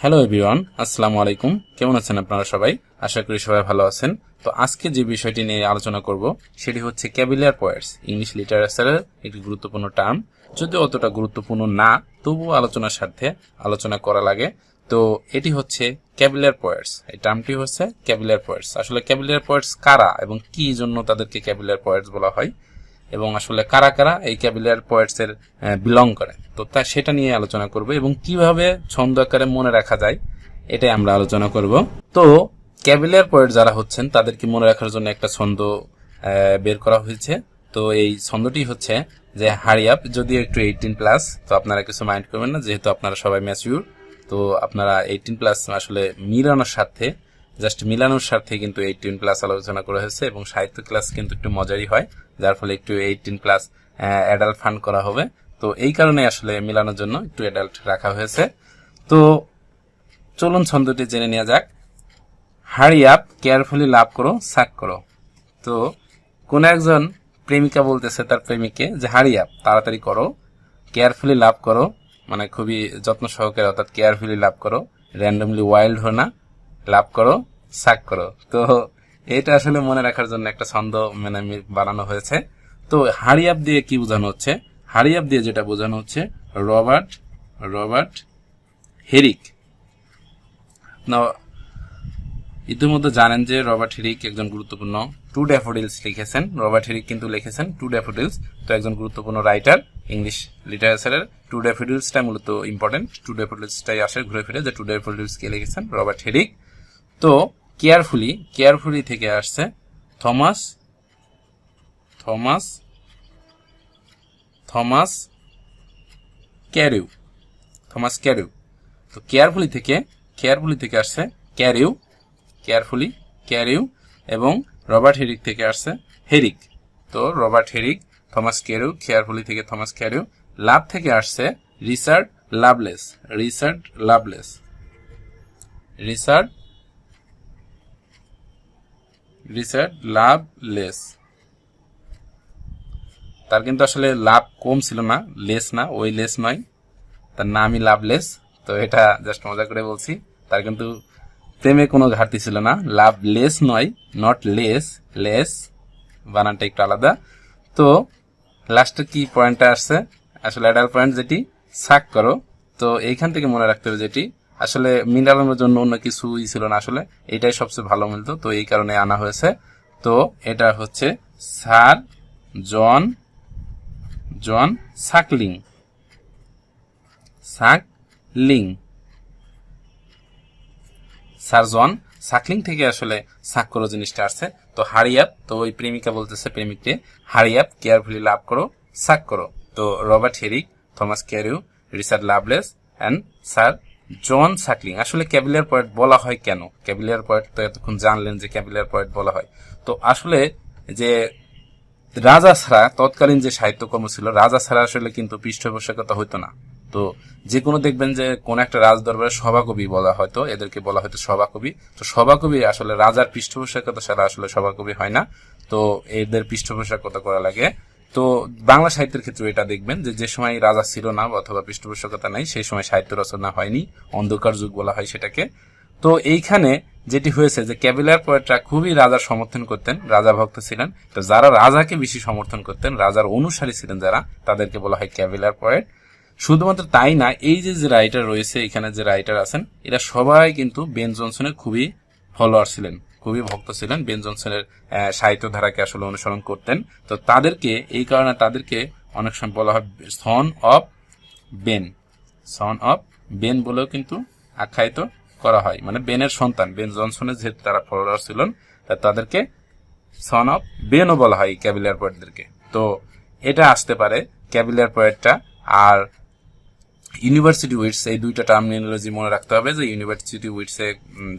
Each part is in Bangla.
হ্যালো এভরিওয়ান, আসসালামু আলাইকুম। কেমন আছেন আপনারা সবাই? আশা করি সবাই ভালো আছেন। তো আজকে যে বিষয়টি নিয়ে আলোচনা করব সেটি হচ্ছে ক্যাভিলিয়ার পয়েটস, ইংলিশ লিটারেচারের একটি গুরুত্বপূর্ণ টার্ম। যদিও অতটা গুরুত্বপূর্ণ না, তবুও আলোচনার স্বার্থে আলোচনা করা লাগে। তো এটি হচ্ছে ক্যাভিলিয়ার পয়েটস। এই টার্মটি হচ্ছে ক্যাভিলিয়ার পয়েটস। আসলে ক্যাভিলিয়ার পয়েটস কারা এবং কি জন্য তাদেরকে ক্যাভিলিয়ার পয়েটস বলা হয়, এবং আসলে কারা কারা এই ক্যাভিলিয়ার পয়েটস এর বিলং করে, তো তা সেটা নিয়ে আলোচনা করব এবং কিভাবে ছন্দ আকারে মনে রাখা যায় এটাই আমরা আলোচনা করব। তো ক্যাভিলিয়ার পয়েট যারা হচ্ছেন তাদেরকে মনে রাখার জন্য একটা ছন্দ বের করা হয়েছে। তো এই ছন্দটি হচ্ছে যে হারি আপ, যদিও একটু 18+, তো আপনারা কিছু মাইন্ড করবেন না, যেহেতু আপনারা সবাই ম্যাচিউর। তো আপনারা 18+ আসলে মিলানোর স্বার্থে, জাস্ট মিলানোর স্বার্থে কিন্তু 18+ আলোচনা করা হয়েছে, এবং সাহিত্য ক্লাস কিন্তু একটু মজারই হয়, যার ফলে একটু 18+ অ্যাডাল্ট ফান করা হবে। তো এই কারণে আসলে মিলানোর জন্য একটু অ্যাডাল্ট রাখা হয়েছে। তো চলুন ছন্দটি জেনে নেওয়া যাক। হারি আপ, কেয়ারফুলি লাভ করো, সাক করো। তো কোন একজন প্রেমিকা বলতেছে তার প্রেমিককে যে হারি আপ, তাড়াতাড়ি করো, কেয়ারফুলি লাভ করো, মানে খুবই যত্ন সহকারে, অর্থাৎ কেয়ারফুলি লাভ করো, র্যান্ডমলি ওয়াইল্ড হো না, লাভ করো, সাক করো। তো এটা আসলে মনে রাখার জন্য একটা ছন্দ মানে বানানো হয়েছে। তো হারি আপ দিয়ে কি বোঝানো হচ্ছে? হারি আপ দিয়ে যেটা বোঝানো হচ্ছে, রবার্ট হেরিক। ইতিমধ্যে জানেন যে রবার্ট হেরিক একজন গুরুত্বপূর্ণ টু ড্যাফোডিলস লিখেছেন। রবার্ট হেরিক কিন্তু লিখেছেন টু ড্যাফোডিলস, তো একজন গুরুত্বপূর্ণ রাইটার ইংলিশ লিটারেচারের। টু ড্যাফোডিলসটা মূলত ইম্পর্টেন্ট, টু ড্যাফোডিলসটাই আসে ঘুরে ফিরে, যে টু ড্যাফোডিলস কে লিখেছেন রবার্ট হেরিক। তো কেয়ারফুলি থেকে আসছে থমাস ক্যারিউ। তো কেয়ারফুলি থেকে আসছে ক্যারিউ, এবং রবার্ট হেরিক থেকে আসছে হেরিক। তো রবার্ট হেরিক, থমাস ক্যারিউ, কেয়ারফুলি থেকে থমাস ক্যারিউ। লাভ থেকে আসছে রিচার্ড লাভলেস। তার কিন্তু আসলে লাভ কম ছিল না, লেস না, ওই লেস নয়, তার নামই লাভলেস। তো এটা জাস্ট মজা করে বলছি, তার কিন্তু প্রেমে কোনো ঘাটতি ছিল না। লাভলেস নয়, নট লেস, বানানটা একটু আলাদা। তো লাস্টে কি পয়েন্টটা আসছে, আসলে অ্যাডাল পয়েন্ট, যেটি সাক করো। তো এইখান থেকে মনে রাখতে হবে যেটি আসলে মিলানোর জন্য অন্য কিছুই ছিল না, আসলে এটাই সবচেয়ে ভালো মিলতো, তো এই কারণে আনা হয়েছে। তো এটা হচ্ছে sir John suckling. Sir John suckling থেকে আসলে সাক করো জিনিসটা আসছে। তো হারি আপ, তো ওই প্রেমিকা বলতেছে প্রেমিককে হারি আপ, কেয়ারফুলি লাভ করো, সাক করো। তো Robert Herrick, Thomas Carew, Richard Lovelace and sir John Suckling. আসলে ক্যাভিলিয়ার পয়েট বলা হয় কেন? ক্যাভিলিয়ার পয়েট তো এতক্ষণ জানলেন যে ক্যাভিলিয়ার পয়েট বলা হয়। তো আসলে যে রাজা ছাড়া, তৎকালীন যে সাহিত্যকর্ম ছিল, রাজা ছাড়া আসলে কিন্তু পৃষ্ঠপোষকতা হইতো না। তো যে কোনো দেখবেন যে কোন একটা রাজদরবারের সভাকবি বলা হয়তো, এদেরকে বলা হয়তো সভাকবি। তো সভাকবি আসলে রাজার পৃষ্ঠপোষকতা ছাড়া আসলে সভাকবি হয় না, তো এদের পৃষ্ঠপোষকতা করা লাগে। তো বাংলা সাহিত্যের ক্ষেত্রে এটা দেখবেন যে সময় রাজা ছিল না অথবা পৃষ্ঠপোষকতা নাই, সেই সময় সাহিত্য রচনা হয়নি, অন্ধকার যুগ বলা হয় সেটাকে। তো এইখানে যেটি হয়েছে যে ক্যাভিলিয়ার পয়েটরা খুবই রাজার সমর্থন করতেন, রাজা ভক্ত ছিলেন। তো যারা রাজাকে বেশি সমর্থন করতেন, রাজার অনুসারী ছিলেন যারা, তাদেরকে বলা হয় ক্যাভিলিয়ার পয়েট। শুধুমাত্র তাই না, এই যে রাইটার রয়েছে, এখানে যে রাইটার আছেন, এরা সবাই কিন্তু বেন জনসনের খুবই ফলোয়ার ছিলেন, খুবই ভক্ত ছিলেন, বেন জনসনের সাহিত্য ধারাকে আসলে অনুসরণ করতেন। তো তাদেরকে, এই কারণে তাদেরকে অনেক সময় বলা হয় সন অফ বেন বলেও কিন্তু আখ্যায়িত করা হয়, মানে বেনের সন্তান, বেন জনসনের যেহেতু তারা ফলোয়ার ছিলেন, তাদেরকে সন অফ বেনও বলা হয় ক্যাভিলিয়ার পয়েটদেরকে। তো এটা আসতে পারে ক্যাভিলিয়ার পয়েটটা। আর ইউনিভার্সিটি উইটস, এই দুইটা টার্মিনোলজি মনে রাখতে হবে, যে ইউনিভার্সিটি উইটসে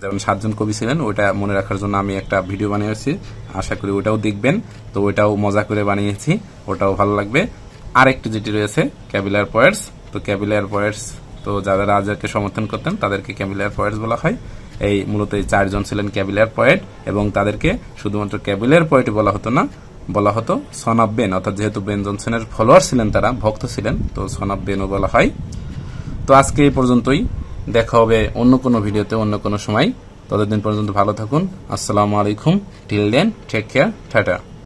যেমন 7 জন কবি ছিলেন, ওইটা মনে রাখার জন্য আমি একটা ভিডিও বানিয়েছি, আশা করি ওটাও দেখবেন। তো ওইটাও মজা করে বানিয়েছি, ওটাও ভালো লাগবে। আরেকটি যেটি রয়েছে ক্যাভিলিয়ার পয়েটস, তো ক্যাভিলিয়ার পয়েটস, তো যারা রাজাকে সমর্থন করতেন তাদেরকে ক্যাভিলিয়ার পয়েটস বলা হয়। এই মূলত এই 4 জন ছিলেন ক্যাভিলিয়ার পয়েট, এবং তাদেরকে শুধুমাত্র ক্যাভিলিয়ার পয়েট বলা হতো না, বলা হতো সন অফ বেন, অর্থাৎ যেহেতু বেন জনসনের ফলোয়ার ছিলেন, তারা ভক্ত ছিলেন, তো সন অফ বেনও বলা হয়। তো আজকে এই পর্যন্তই। দেখা হবে অন্য কোনো ভিডিওতে অন্য কোনো সময়। ততদিন পর্যন্ত ভালো থাকুন। আসসালামু আলাইকুম। Till then take care, tata.